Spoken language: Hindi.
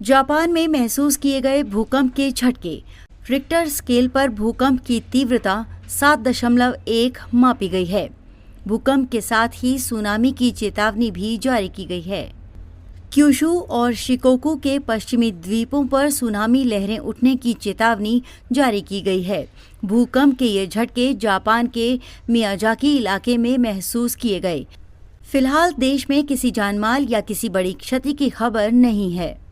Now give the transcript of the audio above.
जापान में महसूस किए गए भूकंप के झटके। रिक्टर स्केल पर भूकंप की तीव्रता 7.1 मापी गई है। भूकंप के साथ ही सुनामी की चेतावनी भी जारी की गई है। क्यूशू और शिकोकू के पश्चिमी द्वीपों पर सुनामी लहरें उठने की चेतावनी जारी की गई है। भूकंप के ये झटके जापान के मियाजाकी इलाके में महसूस किए गए। फिलहाल देश में किसी जानमाल या किसी बड़ी क्षति की खबर नहीं है।